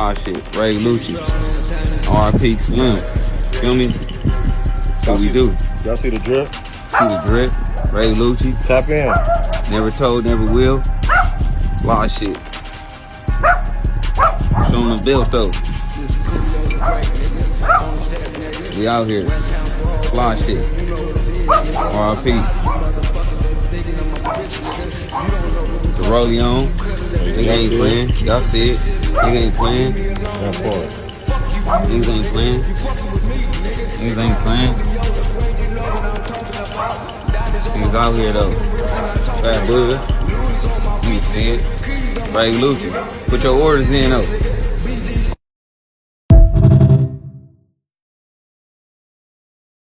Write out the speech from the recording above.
Fly shit. Ray Lucci. RP Slim. Feel me? That's what we do. Y'all see the drip? See the drip. Ray Lucci. Tap in. Never told, never will. Fly shit. Show them the belt though. We out here. Fly shit. RP. The rollie on. Nigga ain't playing. Y'all see it. Nigga ain't playing. Niggas ain't playing. Niggas ain't playing. Niggas out here though. Fat Bud. You see it. Ray Lucci. Put your orders in though.